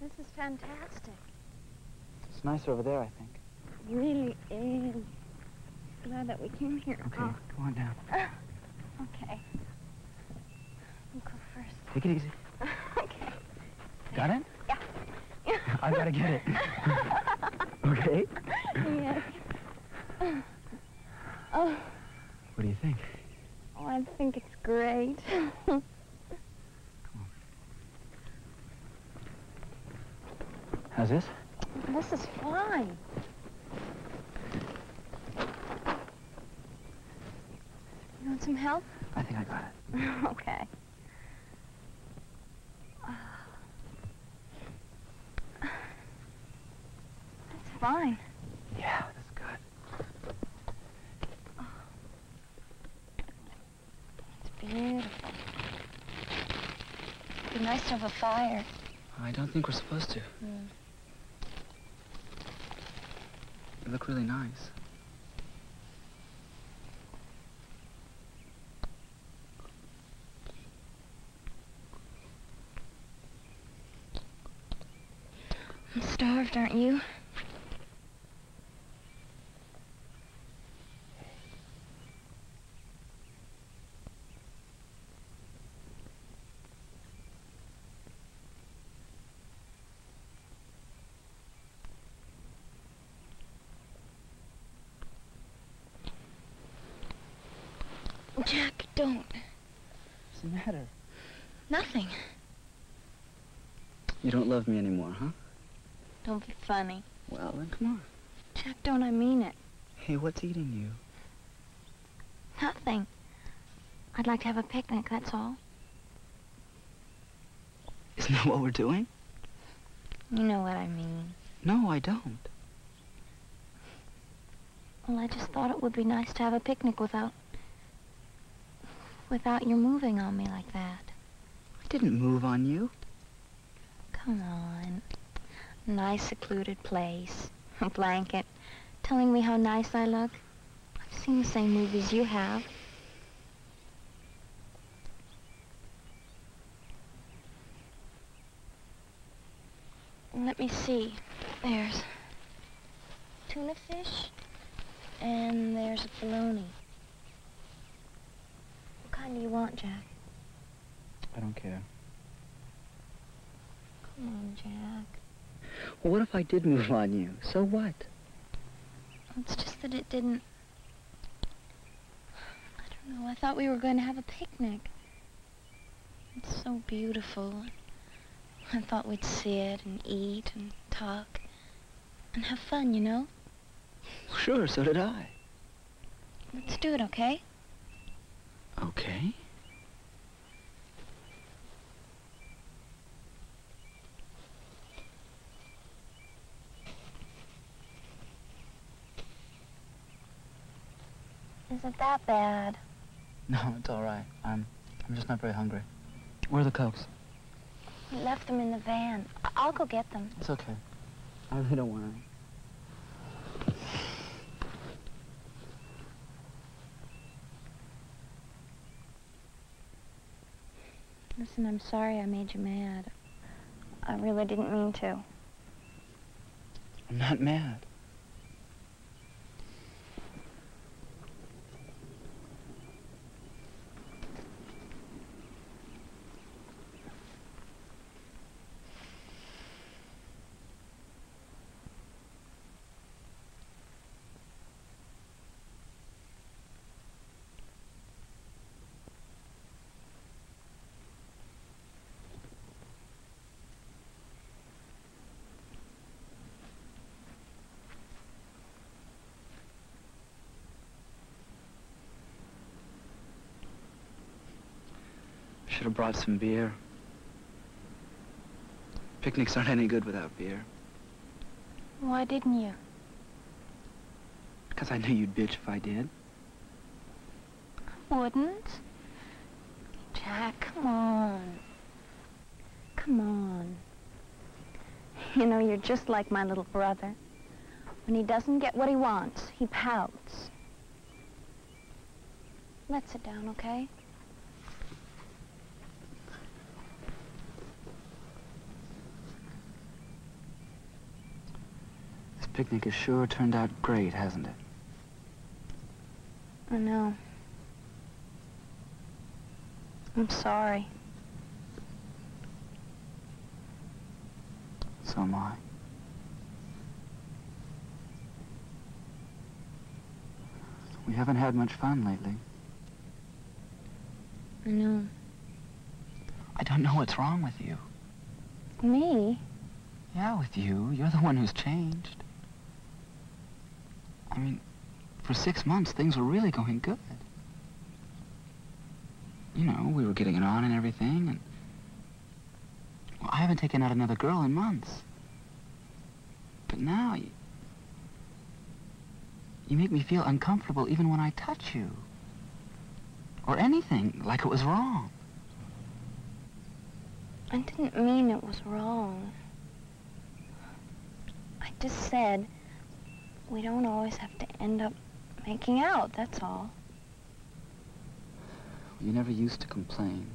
This is fantastic. It's nicer over there, I think. It really is. Glad that we came here. Okay, go on down. Okay. I'll go first. Take it easy. Okay. Got it? Yeah. I gotta get it. Okay? Yes. Oh. What do you think? Oh, I think it's great. Come on. How's this? This is fine. You want some help? I think I got it. Okay. That's fine. Yeah, that's good. It's beautiful. It'd be nice to have a fire. I don't think we're supposed to. You look really nice. I'm starved, aren't you? Jack, don't. What's the matter? Nothing. You don't love me anymore, huh? Don't be funny. Well, then come on. Jack, don't, I mean it. Hey, what's eating you? Nothing. I'd like to have a picnic, that's all. Isn't that what we're doing? You know what I mean. No, I don't. Well, I just thought it would be nice to have a picnic without you moving on me like that. I didn't move on you. Come on. Nice secluded place. A blanket. Telling me how nice I look. I've seen the same movies you have. Let me see. There's tuna fish, and there's a bologna. What kind do you want, Jack? I don't care. Come on, Jack. Well, what if I did move on you? So what? It's just that it didn't... I don't know, I thought we were going to have a picnic. It's so beautiful. I thought we'd sit and eat and talk and have fun, you know? Sure, so did I. Let's do it, okay? Okay. Is it that bad? No, it's all right. I'm just not very hungry. Where are the Cokes? We left them in the van. I'll go get them. It's okay. I really don't want any. Listen, I'm sorry I made you mad. I really didn't mean to. I'm not mad. Should have brought some beer. Picnics aren't any good without beer. Why didn't you? Because I knew you'd bitch if I did. I wouldn't. Jack, come on. Come on. You know, you're just like my little brother. When he doesn't get what he wants, he pouts. Let's sit down, okay? Picnic has sure turned out great, hasn't it? I know. I'm sorry. So am I. We haven't had much fun lately. I know. I don't know what's wrong with you. Me? Yeah, with you. You're the one who's changed. I mean, for 6 months, things were really going good. You know, we were getting it on and everything, and... Well, I haven't taken out another girl in months. But now, you make me feel uncomfortable even when I touch you. Or anything, like it was wrong. I didn't mean it was wrong. I just said we don't always have to end up making out, that's all. You never used to complain.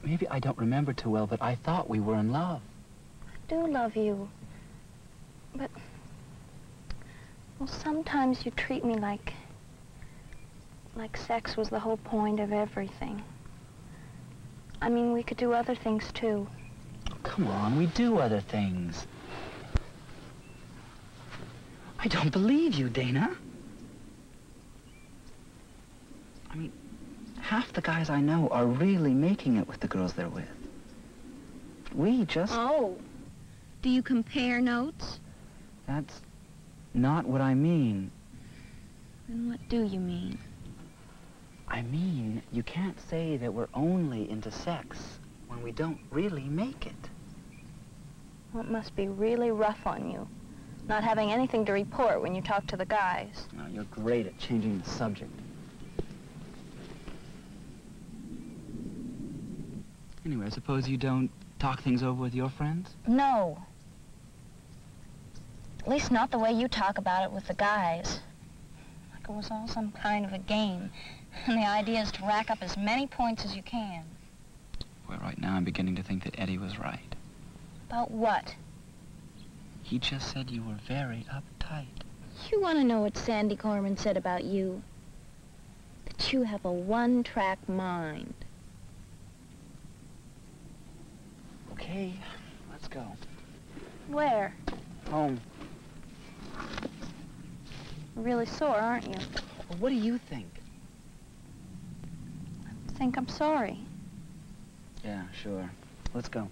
Maybe I don't remember too well, but I thought we were in love. I do love you. But, well, sometimes you treat me like sex was the whole point of everything. I mean, we could do other things, too. Oh, come on, we do other things. I don't believe you, Dana. I mean, half the guys I know are really making it with the girls they're with. We just... Oh. Do you compare notes? That's not what I mean. Then what do you mean? I mean, you can't say that we're only into sex when we don't really make it. Well, it must be really rough on you, not having anything to report when you talk to the guys. Oh, you're great at changing the subject. Anyway, I suppose you don't talk things over with your friends? No. At least not the way you talk about it with the guys. Like it was all some kind of a game. And the idea is to rack up as many points as you can. Well, right now I'm beginning to think that Eddie was right. About what? He just said you were very uptight. You want to know what Sandy Corman said about you? That you have a one-track mind. Okay, let's go. Where? Home. You're really sore, aren't you? Well, what do you think? I think I'm sorry. Yeah, sure. Let's go.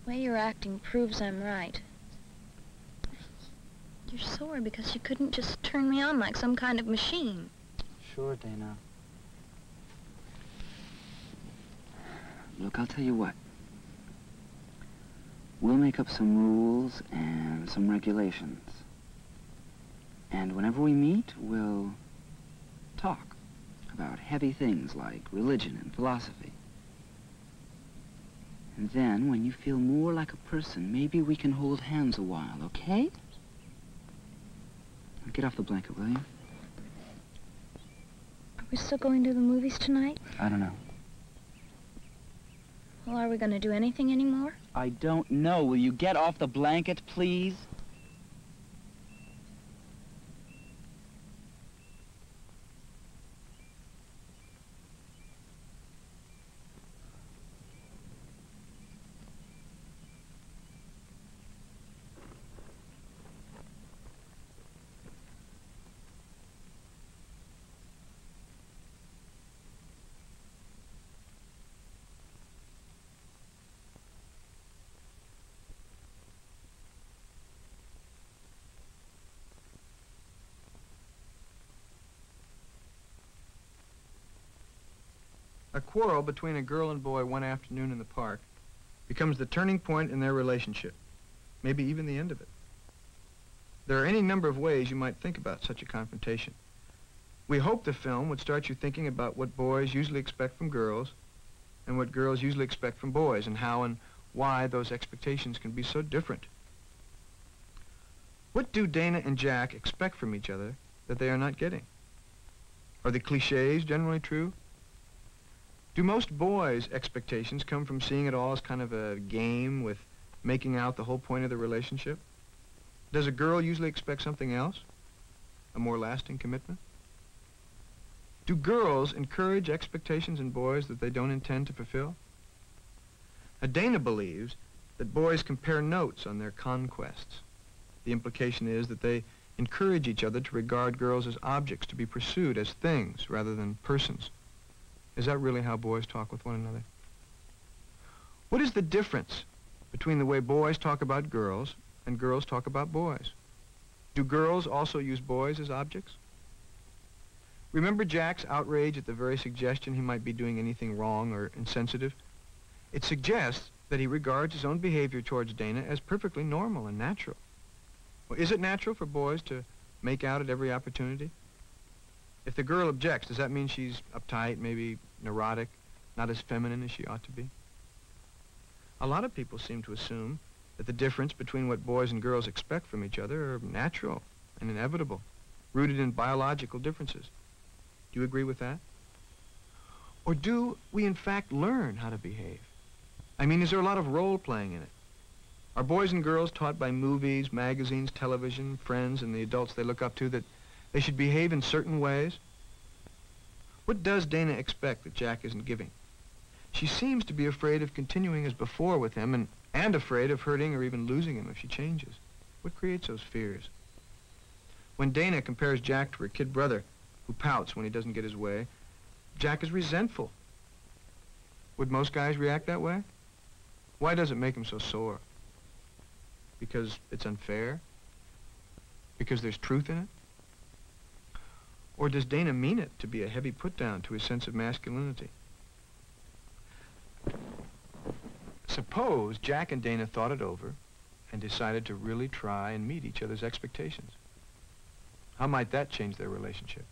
The way you're acting proves I'm right. You're sore because you couldn't just turn me on like some kind of machine. Sure, Dana. Look, I'll tell you what. We'll make up some rules and some regulations. And whenever we meet, we'll talk about heavy things like religion and philosophy. And then, when you feel more like a person, maybe we can hold hands a while, okay? Now get off the blanket, will you? Are we still going to the movies tonight? I don't know. Well, are we going to do anything anymore? I don't know. Will you get off the blanket, please? A quarrel between a girl and boy one afternoon in the park becomes the turning point in their relationship, maybe even the end of it. There are any number of ways you might think about such a confrontation. We hope the film would start you thinking about what boys usually expect from girls and what girls usually expect from boys, and how and why those expectations can be so different. What do Dana and Jack expect from each other that they are not getting? Are the cliches generally true? Do most boys' expectations come from seeing it all as kind of a game with making out the whole point of the relationship? Does a girl usually expect something else? A more lasting commitment? Do girls encourage expectations in boys that they don't intend to fulfill? Now, Dana believes that boys compare notes on their conquests. The implication is that they encourage each other to regard girls as objects to be pursued, as things rather than persons. Is that really how boys talk with one another? What is the difference between the way boys talk about girls and girls talk about boys? Do girls also use boys as objects? Remember Jack's outrage at the very suggestion he might be doing anything wrong or insensitive? It suggests that he regards his own behavior towards Dana as perfectly normal and natural. Well, is it natural for boys to make out at every opportunity? If the girl objects, does that mean she's uptight, maybe neurotic, not as feminine as she ought to be? A lot of people seem to assume that the difference between what boys and girls expect from each other are natural and inevitable, rooted in biological differences. Do you agree with that? Or do we in fact learn how to behave? I mean, is there a lot of role-playing in it? Are boys and girls taught by movies, magazines, television, friends, and the adults they look up to that they should behave in certain ways? What does Dana expect that Jack isn't giving? She seems to be afraid of continuing as before with him and afraid of hurting or even losing him if she changes. What creates those fears? When Dana compares Jack to her kid brother, who pouts when he doesn't get his way, Jack is resentful. Would most guys react that way? Why does it make him so sore? Because it's unfair? Because there's truth in it? Or does Dana mean it to be a heavy put-down to his sense of masculinity? Suppose Jack and Dana thought it over and decided to really try and meet each other's expectations. How might that change their relationship?